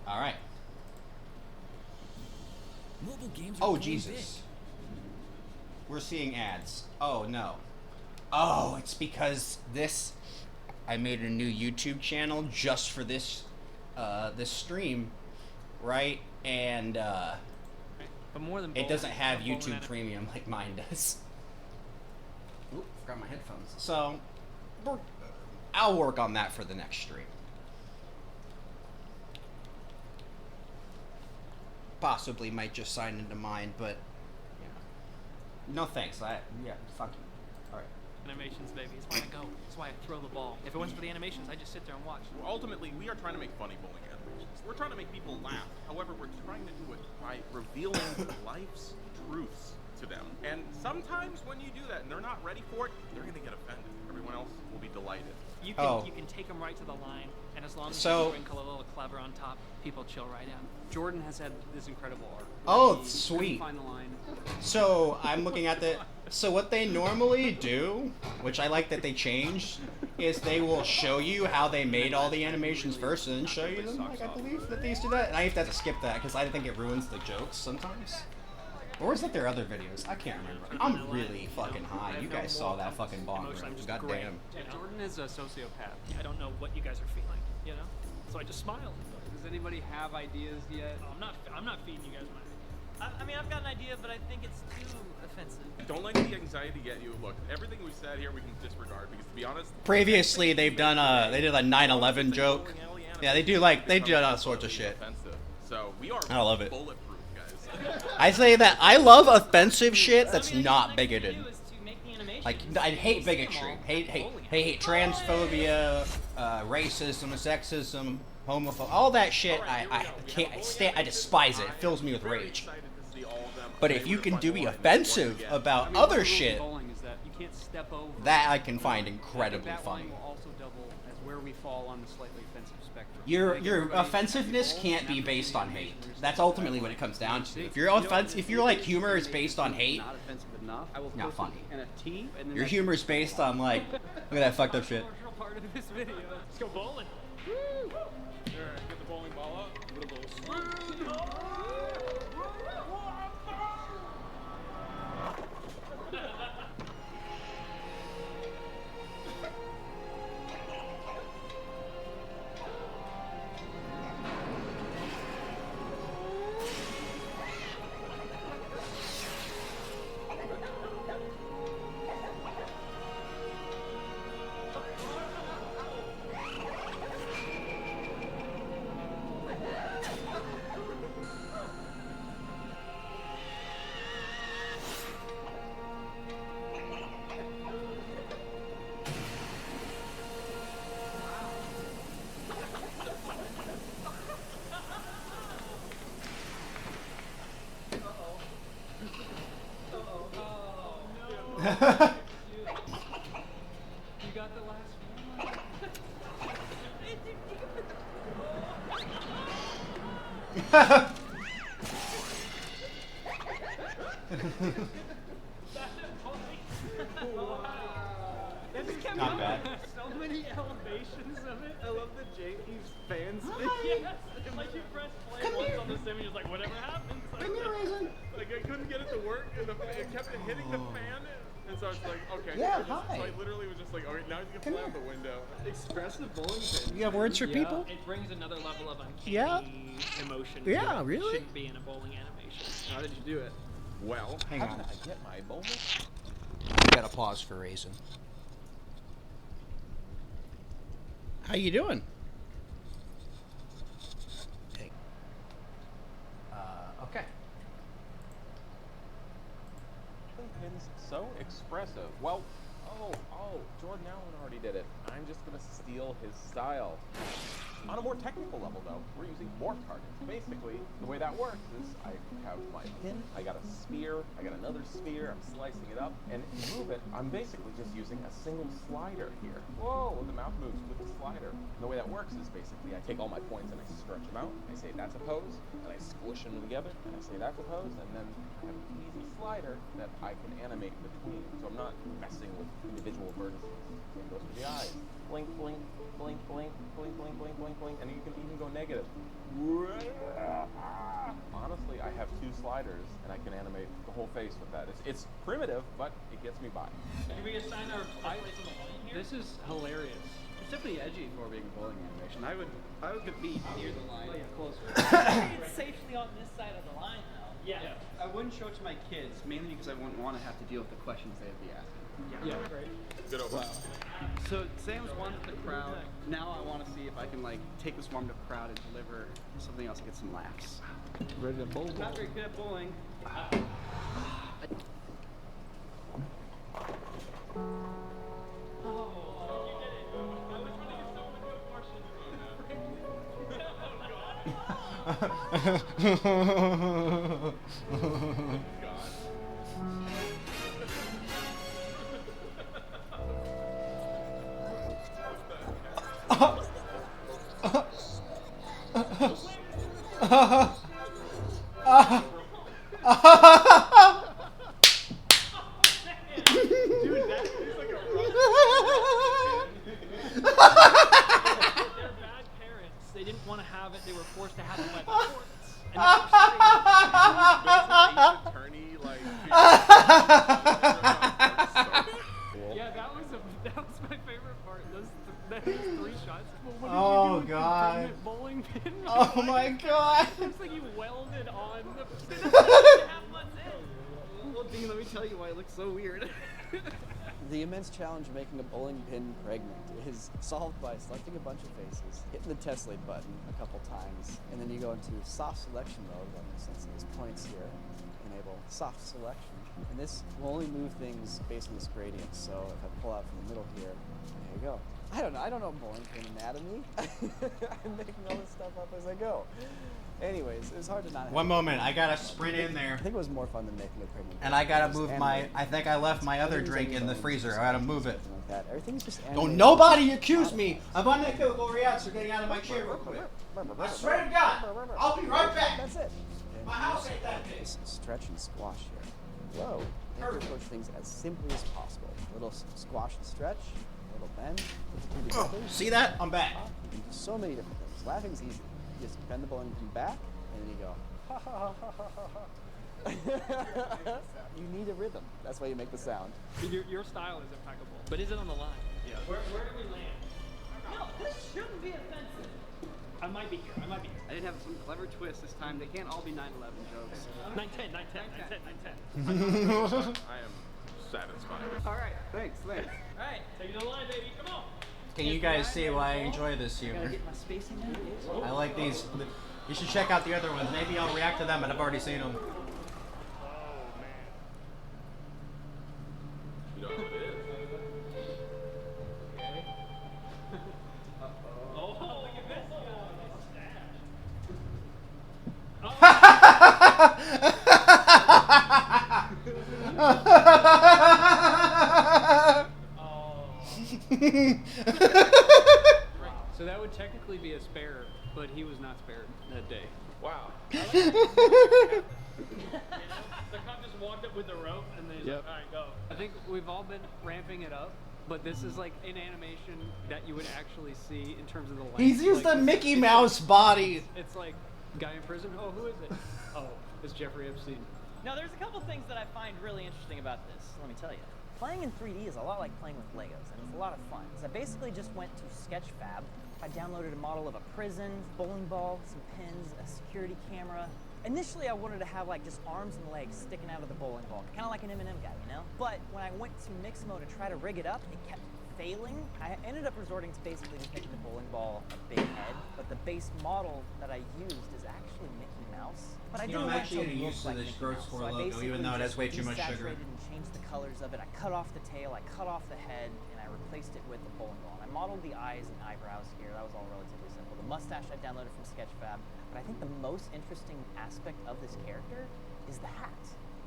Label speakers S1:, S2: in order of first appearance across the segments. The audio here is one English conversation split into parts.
S1: All right.
S2: Mobile games are
S1: Oh,
S2: growing
S1: Jesus. We're seeing ads. Oh, no. Oh, it's because this... I made a new YouTube channel just for this this stream, right? And
S3: But more than
S1: it doesn't have
S3: bowling
S1: YouTube
S3: and
S1: Premium like mine does. Oop, forgot my headphones. So, I'll work on that for the next stream. Possibly might just sign into mine, but no thanks. Fuck you. All right.
S3: animations, baby. It's why I go. It's why I throw the ball. If it wasn't for the animations, I'd just sit there and watch.
S4: Ultimately, we are trying to make funny bowling animations. We're trying to make people laugh. However, we're trying to do it by revealing life's truths to them. And sometimes when you do that and they're not ready for it, they're going to get offended. Everyone else will be delighted.
S3: You can take them right to the line, and as long as you sprinkle a little clever on top, people chill right in.
S5: Jordan has had this incredible art.
S1: Oh,
S5: He
S1: sweet.
S5: couldn't find the line.
S1: So I'm looking at the. So what they normally do, which I like that they changed, is they will show you how they made all the animations first, and then show you them. Like I believe that they used to do that, and I have to skip that because I think it ruins the jokes sometimes. Or is that their other videos? I can't remember. I'm really fucking high. You guys saw that fucking bong rip. Goddamn.
S5: Jordan is a sociopath.
S3: I don't know what you guys are feeling, you know? So I just smile.
S5: Does anybody have ideas yet?
S3: I'm not feeding you guys my.
S6: I mean, I've got an idea, but I think it's too offensive.
S4: Don't let the anxiety get you. Look, everything we said here we can disregard because, to be honest,
S1: Previously, they've done they did a 9/11 joke. Yeah, they do all sorts of shit.
S4: So we are
S1: I love it.
S4: bulletproof, guys.
S1: I say that I love offensive shit that's not bigoted. Like I hate bigotry, hate transphobia, racism, sexism, homophobia, all that shit. I can't stand. I despise it. It fills me with rage. But if you can be offensive about other shit, that I can find incredibly funny.
S5: Will also double as where we fall on the slightly offensive spectrum.
S1: Your offensiveness can't be based on hate. That's ultimately what it comes down to. If your like humor is based on hate,
S5: Not offensive enough. I will
S1: not
S5: post
S1: funny.
S5: it in a T, and then
S1: Your
S5: that's
S1: humor is based on like, look at that fucked up shit.
S3: Commercial part of this video. Let's go bowling.
S4: Sure, get the bowling ball up. A little
S3: You got the last one.
S1: Not bad.
S3: So many elevations of it.
S5: I love the JP's fans.
S3: Yes. Like you press play once on the sim and you're just like, whatever happens.
S4: Like I couldn't get it to work, and it kept hitting the fan, and so I was like, okay.
S1: Yeah,
S4: So
S1: hi.
S4: I literally was just like, okay, now you can slam the window.
S5: Expressive bowling pins.
S1: You have words for
S3: Yeah,
S1: people?
S3: it brings another level of uncanny
S1: Yeah?
S3: emotion.
S1: Yeah,
S3: to it.
S1: really?
S3: Shouldn't be in a bowling animation.
S5: How did you do it?
S4: Well,
S1: Hang
S4: how
S1: on.
S4: did I get my bowling?
S1: You gotta pause for Raisin. How you doing? Okay. Okay.
S4: Pins so expressive. Well, Jordan Allen already did it. I'm just gonna steal his style. On a more technical level, though, we're using morph targets. Basically, the way that works is I have my pin, I got a spear, I got another spear, I'm slicing it up, and to move it, I'm basically just using a single slider here. Whoa, the mouth moves with the slider. And the way that works is basically I take all my points and I stretch them out, I say that's a pose, and I squish them together, and I say that's a pose, and then I have an easy slider that I can animate in between. So I'm not messing with individual vertices. Same goes for the eyes. Blink, blink, blink, blink, blink, blink, blink, blink, twinkling, and you can even go negative. Honestly, I have 2 sliders, and I can animate the whole face with that. It's primitive, but it gets me by.
S3: Did we assign our place on the line here?
S5: This is hilarious. It's definitely edgy for being a bowling animation. I would be near the line.
S3: Oh, yeah, closer.
S6: It's safely on this side of the line, though.
S3: Yeah.
S5: I wouldn't show it to my kids, mainly because I wouldn't want to have to deal with the questions they'd be asking.
S3: Yeah. Great.
S4: Good over.
S5: So Sam's warmed up the crowd. Now I want to see if I can like take this warmed up crowd and deliver something else to get some laughs.
S3: Ready to bowl?
S5: Not very good at bowling.
S3: They're bad parents. They didn't want to have it. They were forced to have it by the courts. And
S4: Attorney, like.
S3: yeah, that was my favorite part. Those 3 shots. Well,
S1: Oh,
S3: what did you do with the
S1: God.
S3: permanent bowling pin?
S1: Oh my god.
S3: It looks like you welded on the.
S5: Well, Dean, let me tell you why it looks so weird.
S2: The immense challenge of making a bowling pin pregnant is solved by selecting a bunch of faces, hitting the tessellate button a couple times, and then you go into soft selection mode, since these points here enable soft selection. And this will only move things based on this gradient, so if I pull out from the middle here, there you go. I don't know bowling pin anatomy. I'm making all this stuff up as I go. Anyways, it was hard to not have
S1: One moment, I gotta sprint in
S2: I
S1: there.
S2: think it was more fun than making a pregnant
S1: And I gotta
S2: Just
S1: move my.
S2: animate.
S1: I think I left my other
S2: Everything's
S1: drink
S2: on
S1: in the
S2: phone,
S1: freezer.
S2: just
S1: I gotta move it.
S2: something like that. Everything's just
S1: Don't
S2: animated.
S1: nobody accuse me of unequivocal reacts or getting out of my chair real quick. I swear to God, I'll be right back.
S2: That's it.
S1: My house ain't that big.
S2: Just stretch and squash here. Whoa. You have to approach things as simply as possible. A little squash and stretch, a little bend, put the two together.
S1: See that? I'm back.
S2: You can do so many different things. Laughing's easy. You just bend the bowling pin back, and then you go, ha ha ha ha ha ha. You need a rhythm. That's why you make the sound.
S3: Your style is impeccable. But is it on the line? Yeah. Where do we land?
S6: No, this shouldn't be offensive.
S3: I might be here.
S5: I did have some clever twists this time. They can't all be 9/11 jokes.
S3: 9/10, 9/10, 9/10, 9/10.
S4: I am satisfied.
S5: All right, thanks.
S6: All right.
S3: Take it to the line, baby. Come on.
S1: Can you guys see why I enjoy this
S6: Gotta
S1: humor?
S6: get my spacing down.
S1: I like these. You should check out the other ones. Maybe I'll react to them, but I've already seen them.
S4: You know what it is?
S3: Oh, look at this So that would technically be a spare, but he was not spared that day.
S4: Wow.
S3: The cop just walked up with the rope and then he's like, all right, go. I think we've all been ramping it up, but this is like an animation that you would actually see in terms of the length.
S1: He's used
S3: Like,
S1: the Mickey Mouse body.
S3: It's like, guy in prison, oh, who is it? Oh, it's Jeffrey Epstein.
S6: Now, there's a couple things that I find really interesting about this. Let me tell you. Playing in 3D is a lot like playing with Legos, and it's a lot of fun. So I basically just went to Sketchfab. I downloaded a model of a prison, bowling ball, some pins, a security camera. Initially, I wanted to have like just arms and legs sticking out of the bowling ball, kind of like an M&M guy, you know? But when I went to Mixamo to try to rig it up, it kept failing. I ended up resorting to basically just making the bowling ball a big head, but the base model that I used is actually Mickey Mouse. But I
S1: You know,
S6: didn't
S1: I'm
S6: want it
S1: actually
S6: to
S1: getting
S6: look
S1: used to
S6: like
S1: this
S6: Mickey
S1: Gross
S6: Mouse,
S1: Score
S6: so I
S1: logo, even
S6: basically
S1: though it has
S6: just
S1: way too much sugar.
S6: desaturated and changed the colors of it. I cut off the tail, I cut off the head, and I replaced it with the bowling ball. And I modeled the eyes and eyebrows here. That was all relatively simple. The mustache I downloaded from Sketchfab. But I think the most interesting aspect of this character is the hat.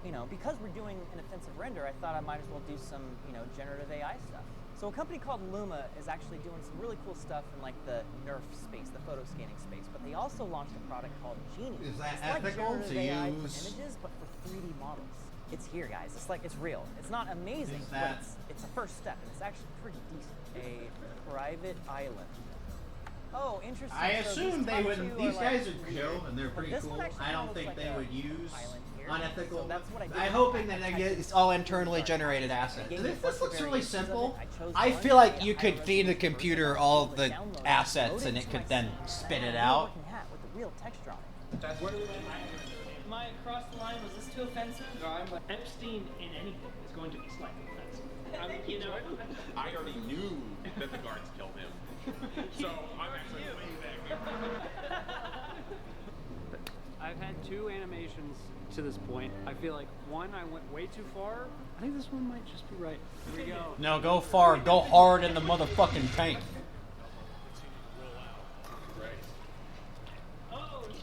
S6: You know, because we're doing an offensive render, I thought I might as well do some, you know, generative AI stuff. So a company called Luma is actually doing some really cool stuff in like the NERF space, the photo scanning space, but they also launched a product called Genie.
S1: Is that
S6: It's like
S1: ethical
S6: generative
S1: to
S6: AI for
S1: use?
S6: images, but for 3D models. It's here, guys. It's like, it's real. It's not amazing,
S1: Is
S6: but
S1: that-
S6: it's a first step, and it's actually pretty decent. A private island. Oh, interesting.
S1: I
S6: So
S1: assume
S6: these
S1: they
S6: top
S1: wouldn't.
S6: two
S1: These
S6: are,
S1: guys
S6: like,
S1: are chill and they're pretty
S6: This one
S1: cool.
S6: actually
S1: I don't
S6: looks
S1: think
S6: like
S1: they
S6: a
S1: would use
S6: island here.
S1: unethical.
S6: So that's what I did.
S1: I'm hoping that it's all internally generated assets.
S6: Gave
S1: And
S6: me
S1: if this
S6: a bunch
S1: looks
S6: of
S1: really
S6: variations of
S1: simple,
S6: it. I chose
S1: I
S6: one
S1: feel like
S6: to
S1: you
S6: get
S1: could
S6: higher
S1: feed the
S6: resolution
S1: computer
S6: version,
S1: all
S6: so
S1: the
S6: download it,
S1: assets
S6: load
S1: and it
S6: into
S1: could
S6: my
S1: then
S6: scene,
S1: spit
S6: and
S1: it
S6: I have a
S1: out.
S6: working hat with the real texture on it.
S3: Am I across the line? Was this too offensive? No, I'm like, Epstein in anything is going to be slightly offensive. You know,
S4: I already knew that the guards killed him. So I'm actually way back here.
S3: I've had 2 animations to this point. I feel like one, I went way too far. I think this one might just be right. Here we go.
S1: No, go far, go hard in the motherfucking paint.
S3: Oh, shoot.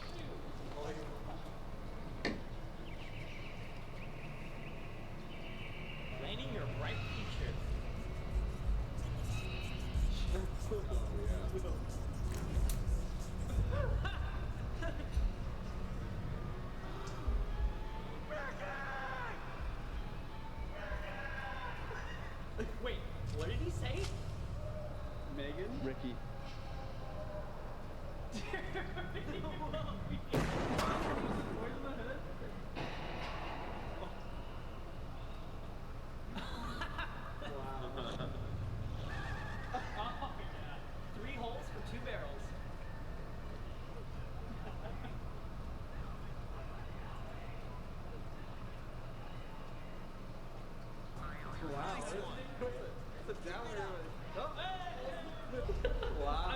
S6: Laning your bright future.
S3: Wait, what did he say?
S5: Megan? Ricky.
S3: Oh, yeah. 3 holes for 2 barrels.
S5: Wow.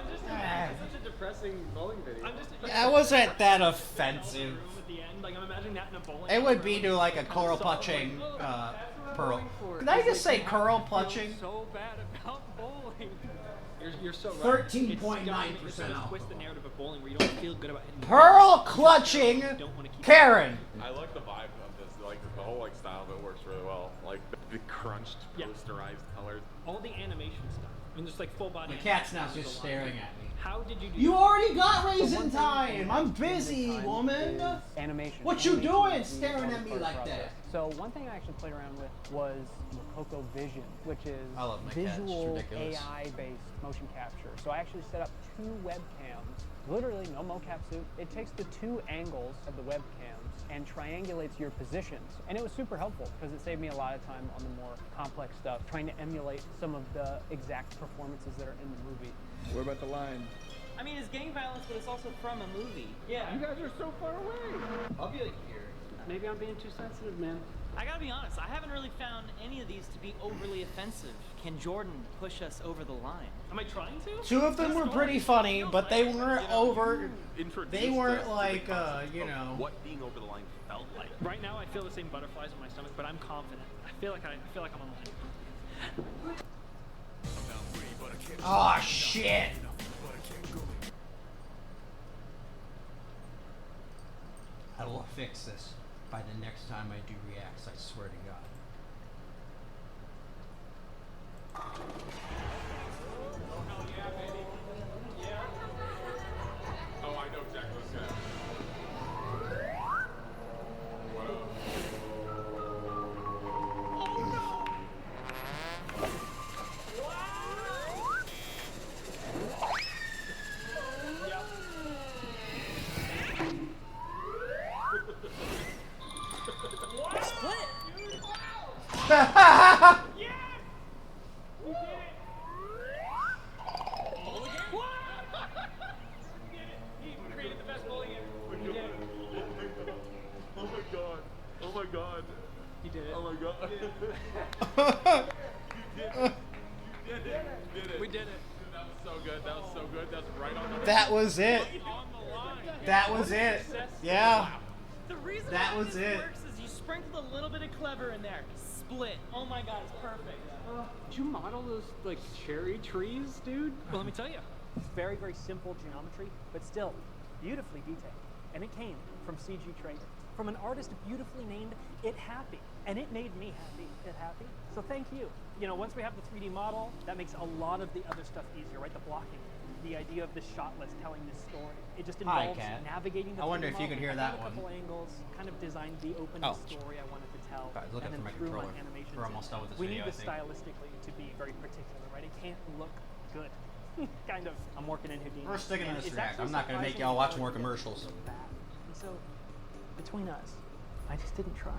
S3: Such
S5: a depressing bowling video.
S3: I'm just.
S1: That wasn't that offensive.
S3: Room at the end, like I'm imagining that in a bowling.
S1: It would
S3: alley
S1: be
S3: room.
S1: to like a
S3: Kind of
S1: coral
S3: soft,
S1: clutching
S3: like, oh, that's what I'm
S1: pearl.
S3: going for.
S1: Did I
S3: It's
S1: just
S3: like,
S1: say
S3: you
S1: curl
S3: feel
S1: clutching?
S3: So bad about bowling. You're so right.
S1: 13.9%
S3: It's
S1: off.
S3: twist the narrative of bowling where you don't feel good about hitting.
S1: Pearl clutching
S3: You don't want to keep
S1: Karen.
S4: I like the vibe of this. Like the whole like style of it works really well. Like the crunched,
S3: Yeah.
S4: posterized colors.
S3: all the animation stuff. I mean, just like full body.
S1: The cat's now
S3: animation
S1: just
S3: is a lot.
S1: staring at me.
S3: How did you do
S1: You
S3: that?
S1: already got
S2: The
S1: raisin
S2: one thing
S1: time. I'm
S2: in
S1: busy,
S2: time
S1: woman.
S2: is Animation.
S1: What you
S2: Animation
S1: doing
S2: is the
S1: staring at
S2: hardest
S1: me
S2: part of
S1: like
S2: the
S1: that?
S2: process.
S7: So one thing I actually played around with was Mococo Vision, which is
S1: I love my cats. It's
S7: visual
S1: ridiculous.
S7: AI-based motion capture. So I actually set up 2 webcams, literally no mocap suit. It takes the 2 angles of the webcams and triangulates your positions. And it was super helpful because it saved me a lot of time on the more complex stuff, trying to emulate some of the exact performances that are in the movie.
S5: What about the line?
S6: I mean, it's gang violence, but it's also from a movie. Yeah.
S5: You guys are so far away.
S1: I'll be like here.
S3: Maybe I'm being too sensitive, man.
S6: I gotta be honest, I haven't really found any of these to be overly offensive. Can Jordan push us over the line?
S3: Am I trying to?
S1: 2 of them were pretty funny, but they weren't over.
S4: Introduced
S1: They weren't
S4: us to the
S1: like,
S4: concept
S1: you
S4: of
S1: know.
S4: what being over the line felt like.
S3: Right now, I feel the same butterflies in my stomach, but I'm confident. I feel like I'm on line.
S1: Oh shit. I will fix this by the next time I do reacts, I swear to God.
S4: Oh, I know exactly what's gonna happen.
S6: Split!
S3: He created the best bowling ever. He did it.
S4: Oh my god. Oh my god.
S3: He did it.
S4: Oh my god. You did it.
S3: We did it.
S4: Dude, that was so good. That was so good. That was right on the
S1: That was it.
S3: On the line.
S1: That was it. Yeah.
S6: The reason
S1: That
S6: why
S1: was
S6: this
S1: it.
S6: works is you sprinkle a little bit of clever in there. Split. Oh my god, it's perfect.
S3: Did you model those like cherry trees, dude? Well, let me tell you.
S7: It's very, very simple geometry, but still beautifully detailed. And it came from CG Trainer, from an artist beautifully named It Happy. And it made me happy, It Happy. So thank you. You know, once we have the 3D model, that makes a lot of the other stuff easier, right? The blocking, the idea of the shot list telling this story. It just
S1: Hi,
S7: involves
S1: Kat.
S7: navigating the
S1: I wonder
S7: 3D
S1: if you could
S7: model.
S1: hear
S7: I
S1: that
S7: found a couple
S1: one.
S7: angles, kind of designed the opening
S1: Oh.
S7: story I wanted to tell.
S1: I was looking
S7: and
S1: for
S7: then
S1: my
S7: threw my
S1: controller.
S7: animations
S1: We're
S7: in.
S1: almost done with this
S7: we
S1: video,
S7: need
S1: I
S7: this
S1: think.
S7: stylistically to be very particular, right? It can't look good. kind of. I'm working in Houdini.
S1: We're sticking to
S7: and
S1: this
S7: it's
S1: track.
S7: actually
S1: I'm not gonna make
S7: surprisingly
S1: y'all watch
S7: hard
S1: more
S7: to get
S1: commercials.
S7: bad. And so, between us, I just didn't try.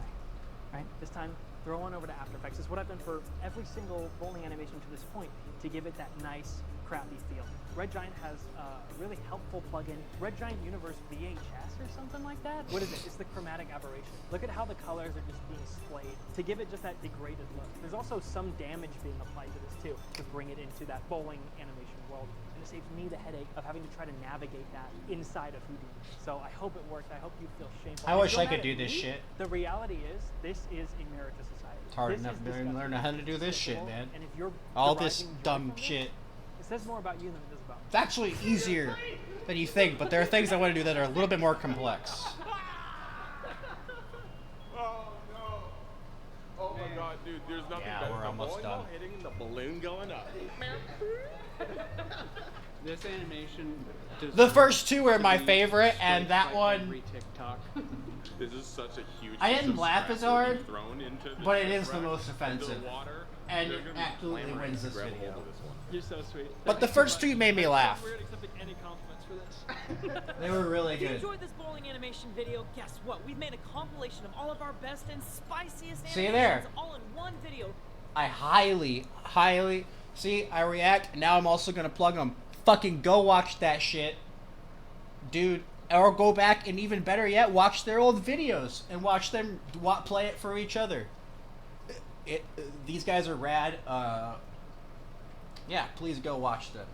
S7: Right? This time, throw on over to After Effects. It's what I've done for every single bowling animation to this point to give it that nice, crappy feel. Red Giant has a really helpful plugin, Red Giant Universe VHS or something like that. What is it? It's the chromatic aberration. Look at how the colors are just being splayed to give it just that degraded look. There's also some damage being applied to this too to bring it into that bowling animation world. And it saves me the headache of having to try to navigate that inside of Houdini. So I hope it works. I hope you feel shameful.
S1: I
S7: If
S1: wish
S7: you're
S1: I could
S7: mad
S1: do
S7: at
S1: this
S7: me,
S1: shit.
S7: The reality is, this is a merit to society.
S1: It's hard
S7: This
S1: enough
S7: is
S1: to
S7: disgusting.
S1: learn how to do this
S7: It's
S1: shit,
S7: despicable,
S1: man.
S7: And if you're
S1: All this
S7: deriving joy
S1: dumb
S7: from this,
S1: shit.
S7: it says more about you than it does about me.
S1: It's actually easier than you think, but there are things I want to do that are a little bit more complex.
S4: Oh no! Oh my god, dude, there's nothing
S1: Yeah,
S4: better
S1: we're
S4: than
S1: almost
S4: bowling
S1: done.
S4: ball hitting and the balloon going up.
S3: This animation.
S1: The first two are
S3: to
S1: my
S3: be
S1: favorite, and
S3: straight
S1: that
S3: by
S1: one,
S3: every TikTok.
S4: This is such a huge.
S1: I
S4: piece
S1: didn't
S4: of
S1: laugh
S4: scrap
S1: as
S4: to be
S1: hard,
S4: thrown into the
S1: but it
S4: trash
S1: is the
S4: rack,
S1: most
S4: into
S1: offensive.
S4: the water.
S1: And
S4: They're
S1: it
S4: gonna be
S1: absolutely
S4: clamoring
S1: wins
S4: to
S1: this
S4: grab
S1: video.
S4: hold of this one.
S3: You're so sweet.
S1: But the first two made me laugh.
S3: We're accepting any compliments for this.
S1: They were really
S6: If you
S1: good.
S6: enjoyed this bowling animation video, guess what? We've made a compilation of all of our best and spiciest
S1: See
S6: animations
S1: there.
S6: all in one video.
S1: I highly, see, I react, now I'm also gonna plug them. Fucking go watch that shit. Dude, or go back and even better yet, watch their old videos and watch them play it for each other. These guys are rad. Yeah, please go watch them.